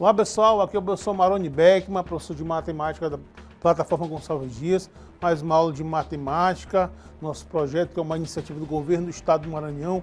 Olá pessoal, aqui é o professor Maroni Beckman, professor de matemática da plataforma Gonçalves Dias, mais uma aula de matemática, nosso projeto que é uma iniciativa do governo do estado do Maranhão,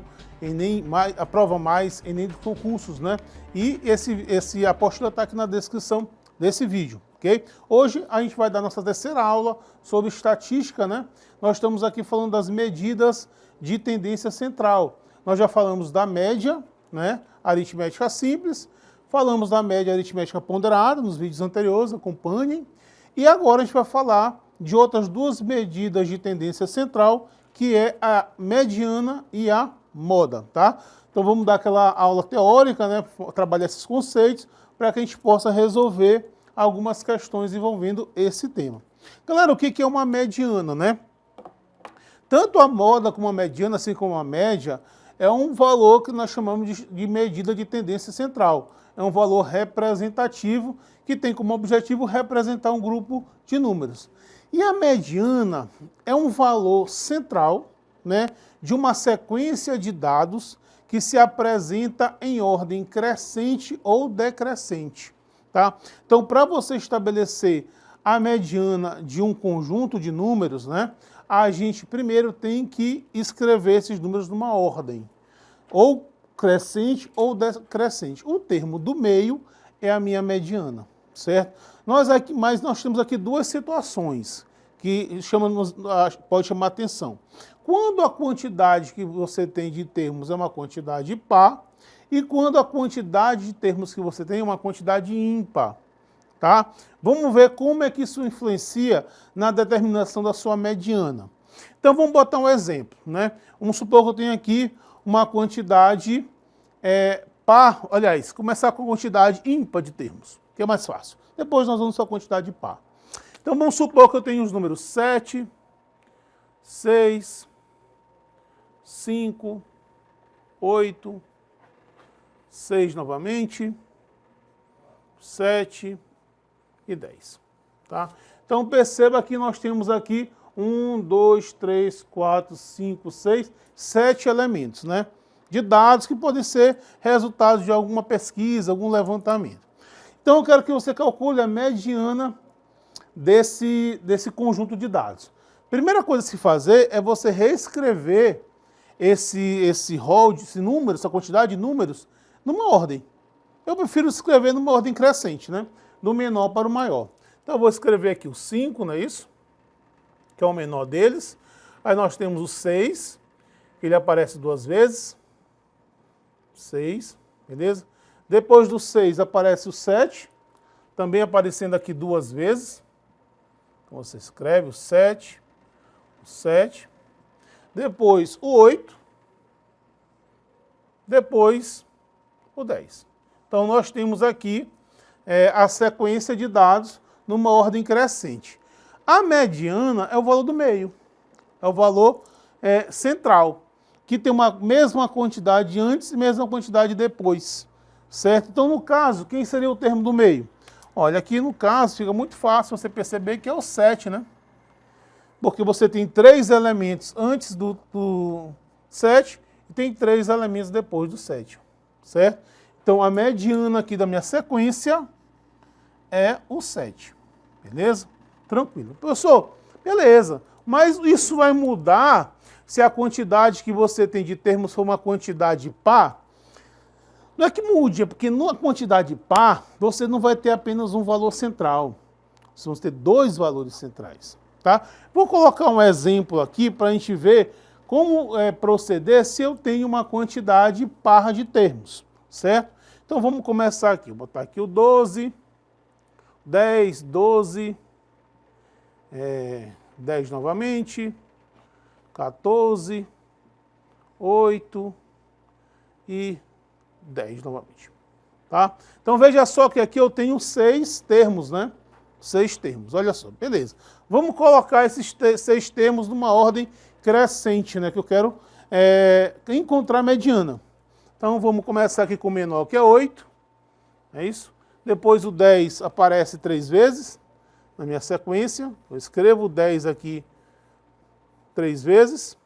aprova mais Enem de concursos, né? E esse apostila está aqui na descrição desse vídeo, ok? Hoje a gente vai dar nossa terceira aula sobre estatística, né? Nós estamos aqui falando das medidas de tendência central. Nós já falamos da média, né? Aritmética simples. Falamos da média aritmética ponderada nos vídeos anteriores, acompanhem. E agora a gente vai falar de outras duas medidas de tendência central, que é a mediana e a moda, tá? Então vamos dar aquela aula teórica, né? Trabalhar esses conceitos para que a gente possa resolver algumas questões envolvendo esse tema. Galera, o que é uma mediana, né? Tanto a moda como a mediana, assim como a média, é um valor que nós chamamos de medida de tendência central. É um valor representativo que tem como objetivo representar um grupo de números. E a mediana é um valor central, né, de uma sequência de dados que se apresenta em ordem crescente ou decrescente. Tá? Então, para você estabelecer a mediana de um conjunto de números, né, a gente primeiro tem que escrever esses números numa ordem, ou crescente ou decrescente. O termo do meio é a minha mediana, certo? Mas nós temos aqui duas situações que pode chamar atenção. Quando a quantidade que você tem de termos é uma quantidade par, e quando a quantidade de termos que você tem é uma quantidade ímpar, tá? Vamos ver como é que isso influencia na determinação da sua mediana. Então vamos botar um exemplo, né? Vamos supor que eu tenho aqui uma quantidade par, aliás, começar com a quantidade ímpar de termos, que é mais fácil. Depois nós vamos para a quantidade par. Então vamos supor que eu tenho os números 7, 6, 5, 8, 6 novamente, 7 e 10. Tá? Então perceba que nós temos aqui 1, 2, 3, 4, 5, 6, 7 elementos, né? De dados que podem ser resultados de alguma pesquisa, algum levantamento. Então eu quero que você calcule a mediana desse conjunto de dados. Primeira coisa a se fazer é você reescrever esse rol, esse número, essa quantidade de números, numa ordem. Eu prefiro escrever numa ordem crescente, né? Do menor para o maior. Então eu vou escrever aqui o 5, não é isso? Que é o menor deles. Aí nós temos o 6, que ele aparece duas vezes. 6, beleza? Depois do 6 aparece o 7, também aparecendo aqui duas vezes. Então você escreve o 7, o 7. Depois o 8. Depois o 10. Então nós temos aqui a sequência de dados numa ordem crescente. A mediana é o valor do meio, é o valor central, que tem uma mesma quantidade antes e mesma quantidade depois, certo? Então, no caso, quem seria o termo do meio? Olha, aqui no caso fica muito fácil você perceber que é o 7, né? Porque você tem 3 elementos antes do 7 e tem 3 elementos depois do 7, certo? Então, a mediana aqui da minha sequência é o 7, beleza? Tranquilo. Professor, beleza, mas isso vai mudar se a quantidade que você tem de termos for uma quantidade par? Não é que mude, é porque numa quantidade par, você não vai ter apenas um valor central. Você vai ter 2 valores centrais, tá? Vou colocar um exemplo aqui para a gente ver como proceder se eu tenho uma quantidade par de termos, certo? Então vamos começar aqui. Vou botar aqui o 12, 10, 12, 10 novamente, 14, 8 e 10 novamente. Tá? Então veja só que aqui eu tenho 6 termos, né? 6 termos, olha só, beleza. Vamos colocar esses 6 termos numa ordem crescente, né? Que eu quero encontrar a mediana. Então vamos começar aqui com o menor, que é 8, é isso? Depois o 10 aparece 3 vezes na minha sequência. Eu escrevo o 10 aqui 3 vezes.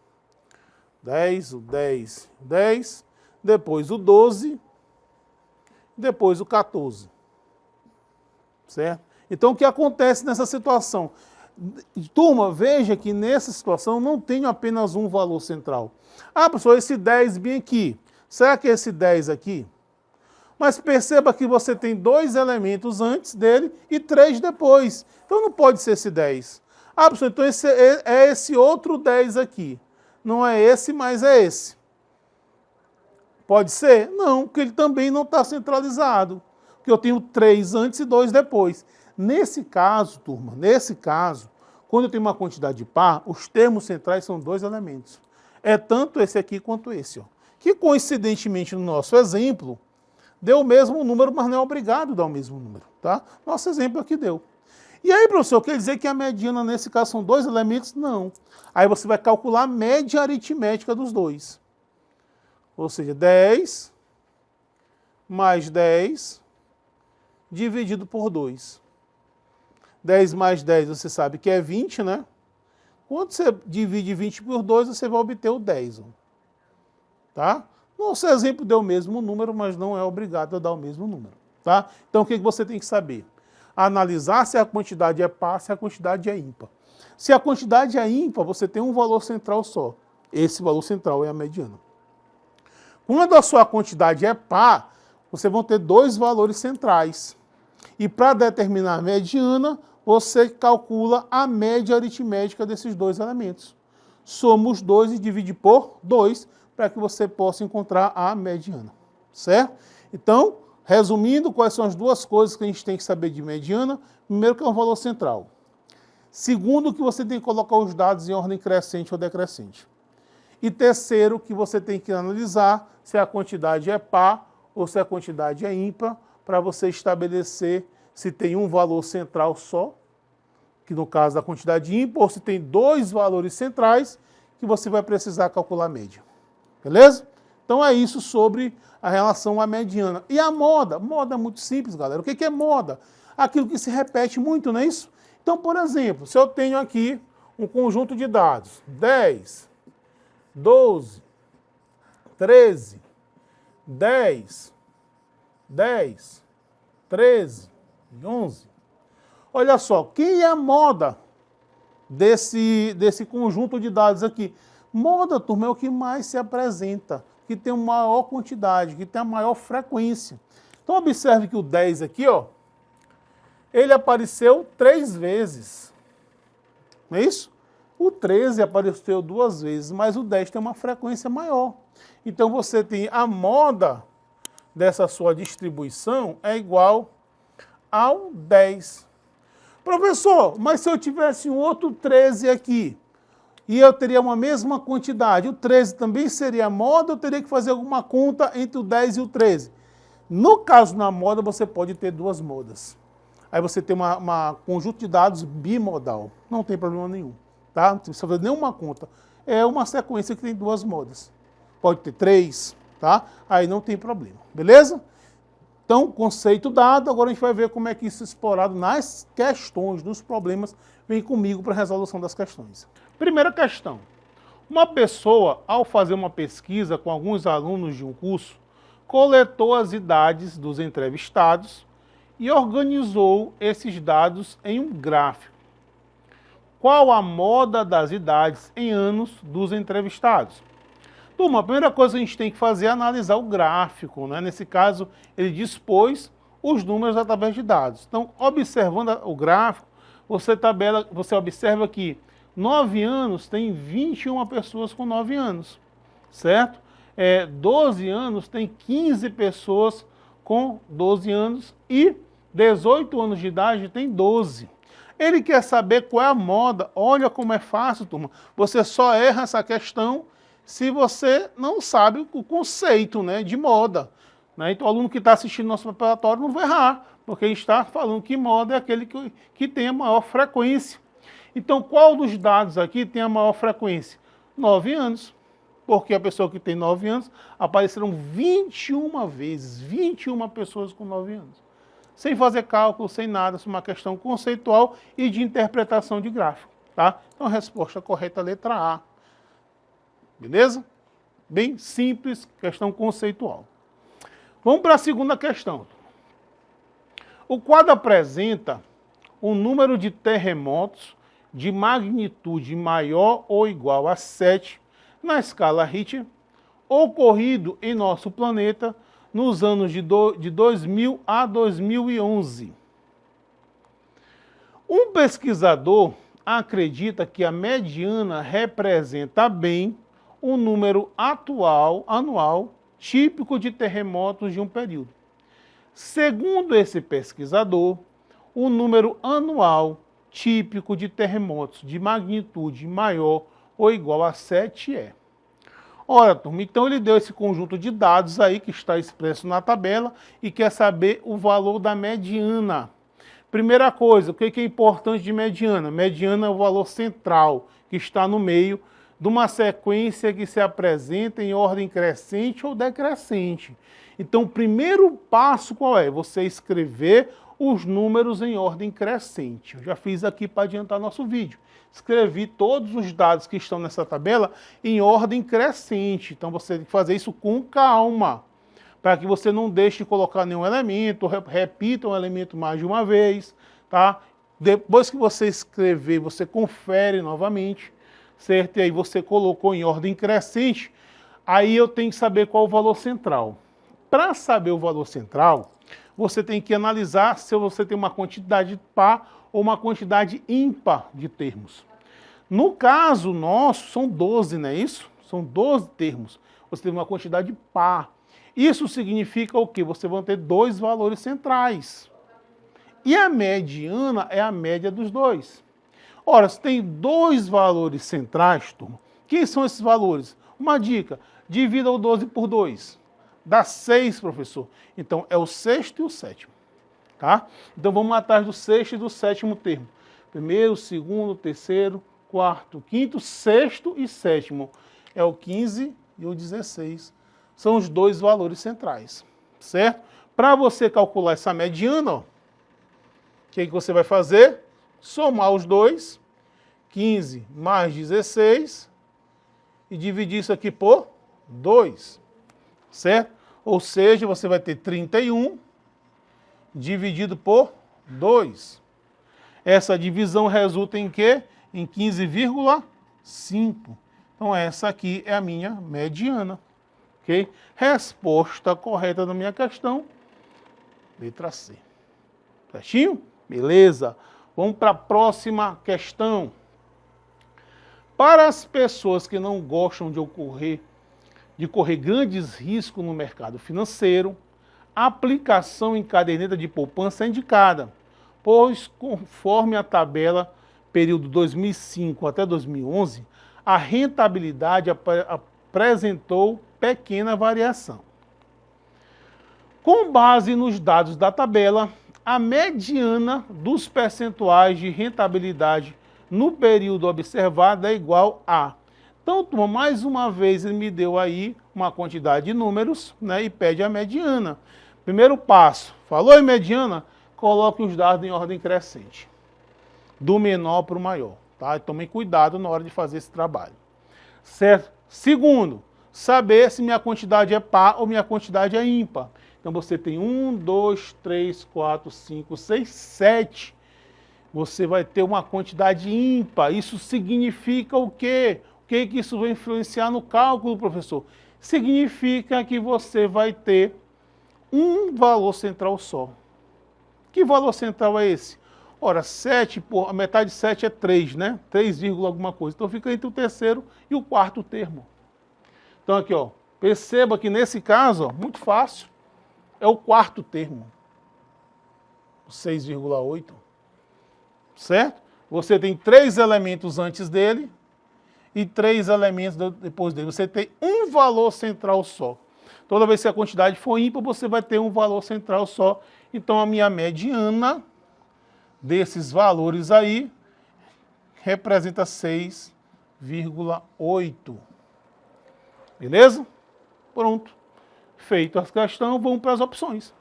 10, o 10, o 10. Depois o 12. Depois o 14. certo? Então, o que acontece nessa situação? Turma, veja que nessa situação não tenho apenas um valor central. Ah, professor, esse 10 bem aqui. Será que é esse 10 aqui? Mas perceba que você tem 2 elementos antes dele e 3 depois. Então não pode ser esse 10. Ah, professor, então esse é esse outro 10 aqui. Não é esse, mas é esse. Pode ser? Não, porque ele também não está centralizado. Porque eu tenho 3 antes e 2 depois. Nesse caso, turma, quando eu tenho uma quantidade par, os termos centrais são 2 elementos. É tanto esse aqui quanto esse, ó. Que coincidentemente no nosso exemplo, deu o mesmo número, mas não é obrigado a dar o mesmo número, tá? Nosso exemplo aqui deu. E aí, professor, quer dizer que a mediana nesse caso são 2 elementos? Não. Aí você vai calcular a média aritmética dos dois. Ou seja, 10 mais 10 dividido por 2. 10 mais 10 você sabe que é 20, né? Quando você divide 20 por 2, você vai obter o 10. Ó. Tá? Nosso exemplo deu o mesmo número, mas não é obrigado a dar o mesmo número. Tá? Então, o que você tem que saber? Analisar se a quantidade é par, se a quantidade é ímpar. Se a quantidade é ímpar, você tem um valor central só. Esse valor central é a mediana. Quando a sua quantidade é par, você vai ter 2 valores centrais. E para determinar a mediana, você calcula a média aritmética desses 2 elementos. Soma os 2 e divide por 2 para que você possa encontrar a mediana. Certo? Então, resumindo, quais são as 2 coisas que a gente tem que saber de mediana? Primeiro, que é um valor central. Segundo, que você tem que colocar os dados em ordem crescente ou decrescente. E terceiro, que você tem que analisar se a quantidade é par ou se a quantidade é ímpar, para você estabelecer se tem um valor central só, que no caso da quantidade ímpar, ou se tem 2 valores centrais, que você vai precisar calcular a média. Beleza? Então é isso sobre a relação à mediana. E a moda? Moda é muito simples, galera. O que é moda? Aquilo que se repete muito, não é isso? Então, por exemplo, se eu tenho aqui um conjunto de dados, 10, 12, 13, 10, 10, 13 e 11. Olha só, quem é a moda desse conjunto de dados aqui? Moda, turma, é o que mais se apresenta, que tem uma maior quantidade, que tem a maior frequência. Então, observe que o 10 aqui, ó, ele apareceu 3 vezes. Não é isso? O 13 apareceu 2 vezes, mas o 10 tem uma frequência maior. Então, você tem a moda dessa sua distribuição é igual ao 10. Professor, mas se eu tivesse um outro 13 aqui, e eu teria uma mesma quantidade, o 13 também seria moda, eu teria que fazer alguma conta entre o 10 e o 13. No caso, na moda, você pode ter 2 modas. Aí você tem uma conjunto de dados bimodal. Não tem problema nenhum. Tá? Não precisa fazer nenhuma conta. É uma sequência que tem 2 modas. Pode ter 3, tá? Aí não tem problema. Beleza? Então, conceito dado, agora a gente vai ver como é que isso é explorado nas questões, nos problemas. Vem comigo para a resolução das questões. Primeira questão. Uma pessoa, ao fazer uma pesquisa com alguns alunos de um curso, coletou as idades dos entrevistados e organizou esses dados em um gráfico. Qual a moda das idades em anos dos entrevistados? Turma, a primeira coisa que a gente tem que fazer é analisar o gráfico, né? Nesse caso, ele dispôs os números através de dados. Então, observando o gráfico, você observa que 9 anos tem 21 pessoas com 9 anos, certo? 12 anos tem 15 pessoas com 12 anos e 18 anos de idade tem 12. Ele quer saber qual é a moda. Olha como é fácil, turma. Você só erra essa questão se você não sabe o conceito, né, de moda. Né? Então, o aluno que está assistindo nosso preparatório não vai errar, porque a gente está falando que moda é aquele que tem a maior frequência. Então, qual dos dados aqui tem a maior frequência? 9 anos. Porque a pessoa que tem 9 anos, apareceram 21 vezes, 21 pessoas com 9 anos. Sem fazer cálculo, sem nada, isso é uma questão conceitual e de interpretação de gráfico. Tá? Então, a resposta correta é a letra A. Beleza? Bem simples, questão conceitual. Vamos para a segunda questão. O quadro apresenta o número de terremotos de magnitude maior ou igual a 7 na escala Richter ocorrido em nosso planeta nos anos de 2000 a 2011. Um pesquisador acredita que a mediana representa bem o número anual típico de terremotos de um período. Segundo esse pesquisador, o número anual típico de terremotos de magnitude maior ou igual a 7 é. Ora, turma, então ele deu esse conjunto de dados aí que está expresso na tabela e quer saber o valor da mediana. Primeira coisa, o que é importante de mediana? Mediana é o valor central, que está no meio de uma sequência que se apresenta em ordem crescente ou decrescente. Então, o primeiro passo qual é? Você escrever os números em ordem crescente. Eu já fiz aqui para adiantar nosso vídeo. Escrevi todos os dados que estão nessa tabela em ordem crescente. Então, você tem que fazer isso com calma, para que você não deixe de colocar nenhum elemento, repita um elemento mais de uma vez, tá? Depois que você escrever, você confere novamente, certo? E aí você colocou em ordem crescente, aí eu tenho que saber qual o valor central. Para saber o valor central, você tem que analisar se você tem uma quantidade par ou uma quantidade ímpar de termos. No caso nosso, são 12, não é isso? São 12 termos. Você tem uma quantidade par. Isso significa o quê? Você vai ter dois valores centrais. E a mediana é a média dos dois. Ora, se tem dois valores centrais, turma, quem são esses valores? Uma dica, divida o 12 por 2. Dá 6, professor. Então, é o sexto e o sétimo. Tá? Então, vamos atrás do sexto e do sétimo termo. Primeiro, segundo, terceiro, quarto, quinto, sexto e sétimo. É o 15 e o 16. São os dois valores centrais, certo? Para você calcular essa mediana, o que você vai fazer? Somar os dois, 15 mais 16, e dividir isso aqui por 2, certo? Ou seja, você vai ter 31 dividido por 2. Essa divisão resulta em quê? Em 15,5. Então essa aqui é a minha mediana. Okay? Resposta correta da minha questão, letra C. Certinho? Beleza. Vamos para a próxima questão. Para as pessoas que não gostam de correr grandes riscos no mercado financeiro, a aplicação em caderneta de poupança é indicada, pois conforme a tabela período 2005 até 2011, a rentabilidade apresentou pequena variação. Com base nos dados da tabela, a mediana dos percentuais de rentabilidade no período observado é igual a... Então, turma, mais uma vez ele me deu aí uma quantidade de números, né, e pede a mediana. Primeiro passo, falou em mediana, coloque os dados em ordem crescente, do menor para o maior, tá? E tomem cuidado na hora de fazer esse trabalho, certo? Segundo, saber se minha quantidade é par ou minha quantidade é ímpar. Então você tem 1, 2, 3, 4, 5, 6, 7. Você vai ter uma quantidade ímpar. Isso significa o quê? O que isso vai influenciar no cálculo, professor? Significa que você vai ter um valor central só. Que valor central é esse? Ora, 7, a metade de 7 é 3, né? 3, alguma coisa. Então fica entre o terceiro e o quarto termo. Então aqui, ó, perceba que nesse caso, ó, muito fácil, é o quarto termo, 6,8, certo? Você tem 3 elementos antes dele e 3 elementos depois dele. Você tem um valor central só. Toda vez que a quantidade for ímpar, você vai ter um valor central só. Então a minha mediana desses valores aí representa 6,8. Beleza? Pronto. Feito a questão, vamos para as opções.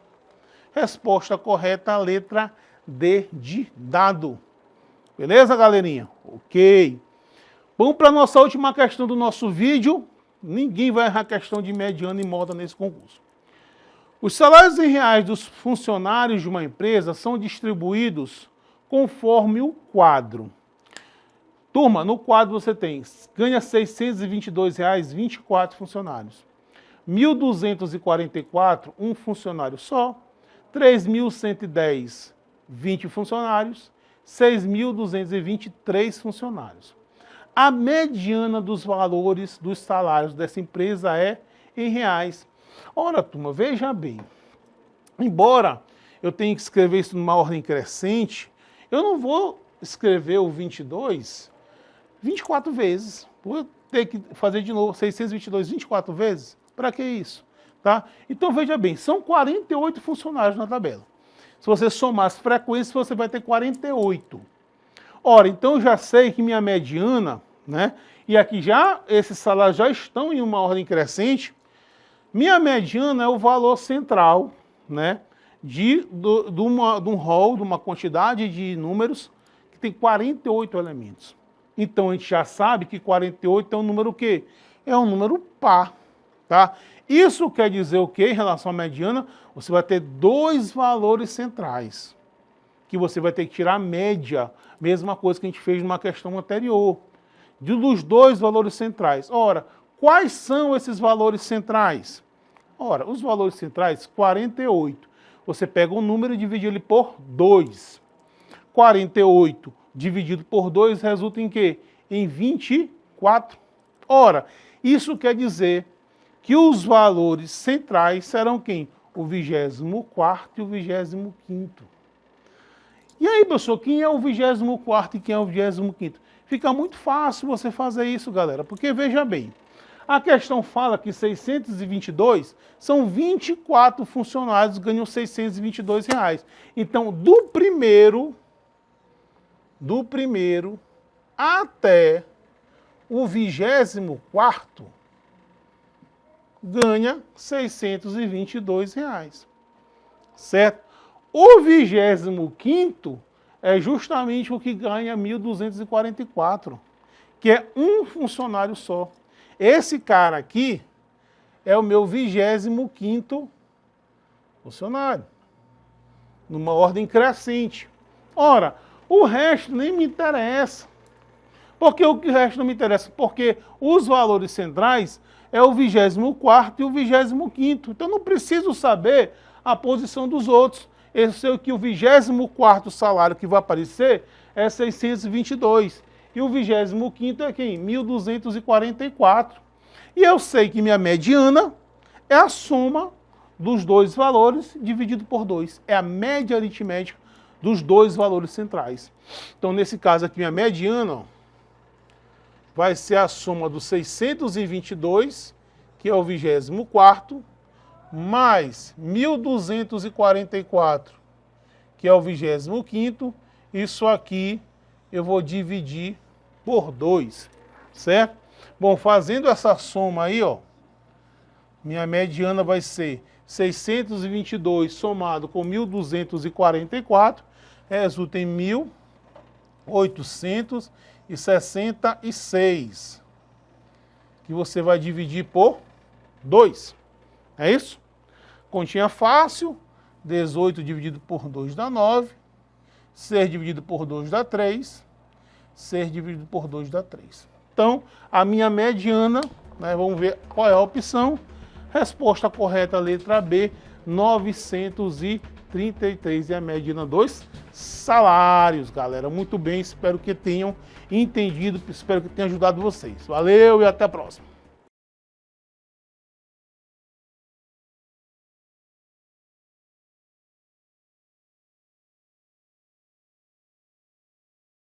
Resposta correta, a letra D de dado. Beleza, galerinha? Ok. Vamos para a nossa última questão do nosso vídeo. Ninguém vai errar a questão de mediana e moda nesse concurso. Os salários em reais dos funcionários de uma empresa são distribuídos conforme o quadro. Turma, no quadro você tem, ganha R$ 622,00, 24 funcionários. 1.244, um funcionário só. 3.110, 20 funcionários. 6.223 funcionários. A mediana dos valores dos salários dessa empresa é em reais. Ora, turma, veja bem, embora eu tenha que escrever isso numa ordem crescente, eu não vou escrever o 22 24 vezes. Vou ter que fazer de novo 622 24 vezes. Para que isso? Tá? Então, veja bem, são 48 funcionários na tabela. Se você somar as frequências, você vai ter 48. Ora, então eu já sei que minha mediana, né? E aqui já, esses salários já estão em uma ordem crescente. Minha mediana é o valor central, né? De um rol, de uma quantidade de números que tem 48 elementos. Então, a gente já sabe que 48 é um número o quê? É um número par, tá? Isso quer dizer o quê em relação à mediana? Você vai ter dois valores centrais, que você vai ter que tirar a média, mesma coisa que a gente fez numa questão anterior, dos dois valores centrais. Ora, quais são esses valores centrais? Ora, os valores centrais, 48. Você pega um número e divide ele por 2. 48 dividido por 2 resulta em quê? Em 24. Ora, isso quer dizer que os valores centrais serão quem? O 24º e o 25º. E aí, professor, quem é o 24º e quem é o 25º? Fica muito fácil você fazer isso, galera, porque veja bem, a questão fala que 622 são 24 funcionários que ganham R$ 622,00. Então, do primeiro até o 24º, ganha R$ 622,00, certo? O 25º é justamente o que ganha 1.244, que é um funcionário só. Esse cara aqui é o meu 25º funcionário, numa ordem crescente. Ora, o resto nem me interessa. Por que o resto não me interessa? Porque os valores centrais é o 24º e o 25º. Então, não preciso saber a posição dos outros. Eu sei que o 24º salário que vai aparecer é 622. E o 25º é quem? 1.244. E eu sei que minha mediana é a soma dos dois valores dividido por 2. É a média aritmética dos dois valores centrais. Então, nesse caso aqui, minha mediana, ó, vai ser a soma dos 622, que é o 24º, mais 1.244, que é o 25º. Isso aqui eu vou dividir por 2, certo? Bom, fazendo essa soma aí, ó, minha mediana vai ser 622 somado com 1.244, resulta em 1.866, que você vai dividir por 2. É isso? Continha fácil, 18 dividido por 2 dá 9, 6 dividido por 2 dá 3, 6 dividido por 2 dá 3. Então, a minha mediana, né, vamos ver qual é a opção. Resposta correta, letra B, 933, e a mediana dos salários, galera. Muito bem, espero que tenham entendido, espero que tenha ajudado vocês. Valeu e até a próxima.